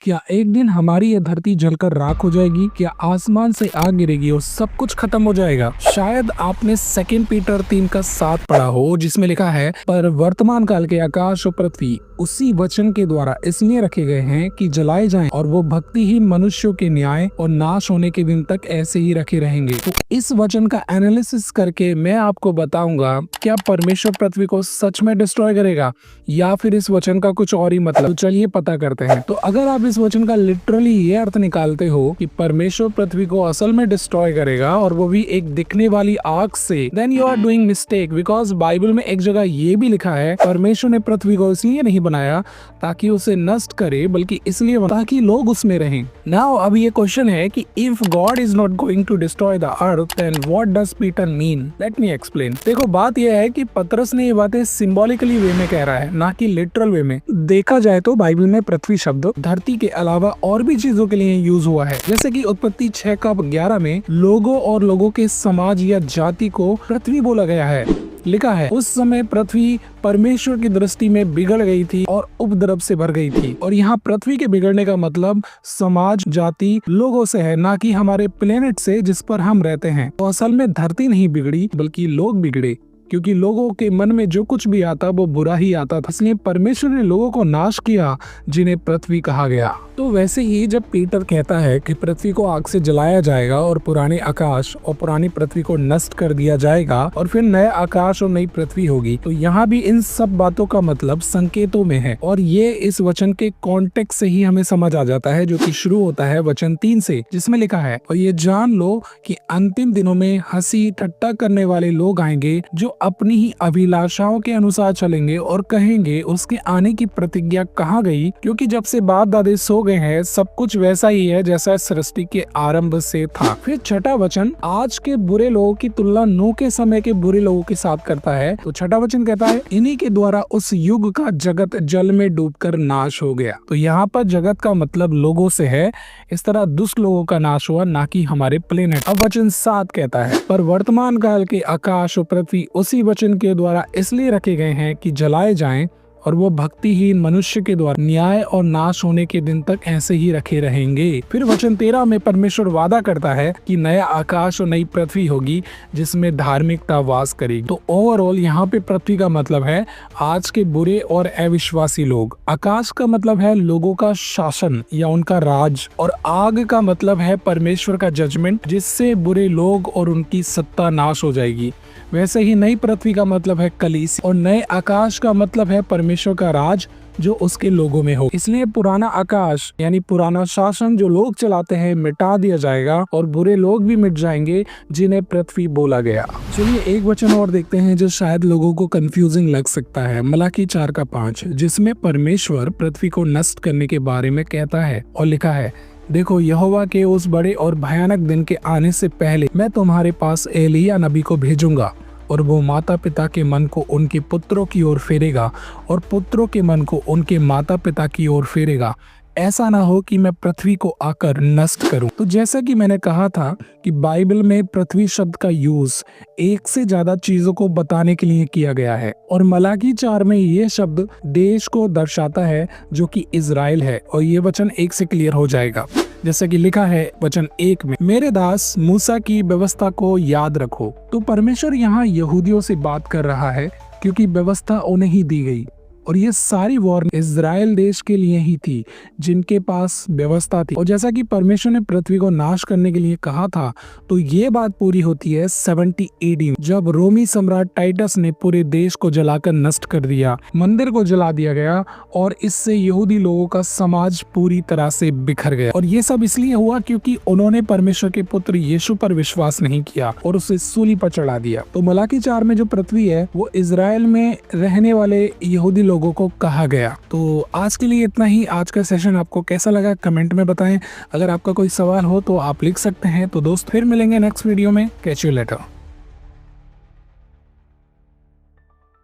क्या एक दिन हमारी ये धरती जलकर राख हो जाएगी? क्या आसमान से आग गिरेगी और सब कुछ खत्म हो जाएगा? शायद आपने 2 पीटर 3 का 7 पढ़ा हो, जिसमें लिखा है, पर वर्तमान काल के आकाश और पृथ्वी उसी वचन के द्वारा इसलिए रखे गए हैं कि जलाए जाएं, और वो भक्तिहीन मनुष्यों के न्याय और नाश होने के दिन तक ऐसे ही रखे रहेंगे। तो इस वचन का एनालिसिस करके मैं आपको बताऊंगा, क्या परमेश्वर पृथ्वी को सच में डिस्ट्रॉय करेगा या फिर इस वचन का कुछ और ही मतलब। तो चलिए पता करते हैं। तो अगर आप इस वचन का लिटरली ये अर्थ निकालते हो कि परमेश्वर पृथ्वी को असल में डिस्ट्रॉय करेगा और वो भी एक दिखने वाली आग से, then you are doing mistake. Because Bible में एक जगह ये भी लिखा है, परमेश्वर ने पृथ्वी को इसलिए नहीं बनाया ताकि उसे नष्ट करे, बल्कि इसलिए ताकि लोग उसमें रहें। नाउ अब ये क्वेश्चन है कि if God is not going to destroy the earth, then what does Peter mean? Let me explain. देखो, बात यह है कि पतरस ने ये बातें सिंबॉलिकली वे में कह रहा है, ना कि लिटरल वे में। देखा जाए तो बाइबल में पृथ्वी शब्द धरती के अलावा और भी चीजों के लिए यूज हुआ है, जैसे कि उत्पत्ति 6:11 में लोगों और लोगों के समाज या जाति को पृथ्वी बोला गया है। लिखा है, उस समय पृथ्वी परमेश्वर की दृष्टि में बिगड़ गई थी और उपद्रव से भर गई थी। और यहाँ पृथ्वी के बिगड़ने का मतलब समाज, जाति, लोगों से है, ना कि हमारे प्लेनेट से जिस पर हम रहते हैं। तो असल में धरती नहीं बिगड़ी, बल्कि लोग बिगड़े, क्योंकि लोगों के मन में जो कुछ भी आता वो बुरा ही आता था। इसलिए परमेश्वर ने लोगों को नाश किया, जिन्हें पृथ्वी कहा गया। तो वैसे ही जब पीटर कहता है कि पृथ्वी को आग से जलाया जाएगा और पुराने आकाश और पुरानी पृथ्वी को नष्ट कर दिया जाएगा और फिर नए आकाश और नई पृथ्वी होगी, तो यहाँ भी इन सब बातों का मतलब संकेतों में है। और ये इस वचन के कॉन्टेक्स्ट से ही हमें समझ आ जाता है, जो कि शुरू होता है वचन 3 से, जिसमें लिखा है, और ये जान लो कि अंतिम दिनों में हंसी ठट्टा करने वाले लोग आएंगे, जो अपनी ही अभिलाषाओं के अनुसार चलेंगे और कहेंगे, उसके आने की प्रतिज्ञा कहाँ गई? क्योंकि जब से बाप दादे सो गए हैं, सब कुछ वैसा ही है जैसा सृष्टि के आरंभ से था। फिर 6वां वचन आज के बुरे लोगों की तुलना नूह के समय के बुरे लोगों के साथ करता है। तो 6वां वचन कहता है, इन्हीं के द्वारा उस युग का जगत जल में डूबकर नाश हो गया। तो यहाँ पर जगत का मतलब लोगों से है। इस तरह दुष्ट लोगों का नाश हुआ, ना कि हमारे प्लेनेट। अब वचन 7 कहता है, पर वर्तमान काल के आकाश और पृथ्वी उसी वचन के द्वारा इसलिए रखे गए हैं कि जलाए जाएं, और वो भक्तिहीन मनुष्य के द्वारा न्याय और नाश होने के दिन तक ऐसे ही रखे रहेंगे। फिर वचन 13 में परमेश्वर वादा करता है कि नया आकाश और नई पृथ्वी होगी, जिसमें धार्मिकता वास करेगी। तो ओवरऑल यहाँ पे पृथ्वी का मतलब है आज के बुरे और अविश्वासी लोग, आकाश का मतलब है लोगों का शासन या उनका राज, और आग का मतलब है परमेश्वर का जजमेंट, जिससे बुरे लोग और उनकी सत्ता नाश हो जाएगी। वैसे ही नई पृथ्वी का मतलब है कलीसिया, और नए आकाश का मतलब है परमेश्वर का राज जो उसके लोगों में हो। इसलिए पुराना आकाश यानी पुराना शासन जो लोग चलाते हैं मिटा दिया जाएगा, और बुरे लोग भी मिट जाएंगे, जिन्हें पृथ्वी बोला गया। चलिए एक वचन और देखते हैं जो शायद लोगों को कंफ्यूजिंग लग सकता है। मलाकी 4:5, जिसमें परमेश्वर पृथ्वी को नष्ट करने के बारे में कहता है, और लिखा है, देखो, यहोवा के उस बड़े और भयानक दिन के आने से पहले मैं तुम्हारे पास एलिय्याह नबी को भेजूंगा, और वो माता पिता के मन को उनके पुत्रों की ओर फेरेगा और पुत्रों के मन को उनके माता पिता की ओर फेरेगा। ऐसा ना हो कि मैं पृथ्वी को आकर नष्ट करूं। तो जैसा कि मैंने कहा था कि बाइबल में पृथ्वी शब्द का यूज एक से ज्यादा चीजों को बताने के लिए किया गया है, और मलाकी 4 में ये शब्द देश को दर्शाता है, जो कि इजराइल है। और ये वचन 1 से क्लियर हो जाएगा, जैसे कि लिखा है वचन 1 में, मेरे दास मूसा की व्यवस्था को याद रखो। तो परमेश्वर यहाँ यहूदियों से बात कर रहा है, क्योंकि व्यवस्था उन्हें ही दी गई, और ये सारी वार्निंग इजराइल देश के लिए ही थी, जिनके पास व्यवस्था थी। और जैसा कि परमेश्वर ने पृथ्वी को नाश करने के लिए कहा था, तो ये बात पूरी होती है 70 AD, जब रोमी सम्राट टाइटस ने पूरे देश को जलाकर नष्ट कर दिया, मंदिर को जला दिया गया, और इससे यहूदी लोगों का समाज पूरी तरह से बिखर गया। और ये सब इसलिए हुआ क्योंकि उन्होंने परमेश्वर के पुत्र यीशु पर विश्वास नहीं किया और उसे सूली पर चढ़ा दिया। तो मलाकी 4 में जो पृथ्वी है, वो इजराइल में रहने वाले यहूदी लोगों को कहा गया। तो आज के लिए इतना ही। आज का सेशन आपको कैसा लगा कमेंट में बताएं। अगर आपका कोई सवाल हो तो आप लिख सकते हैं। तो दोस्त, फिर मिलेंगे नेक्स्ट वीडियो में। Catch you later.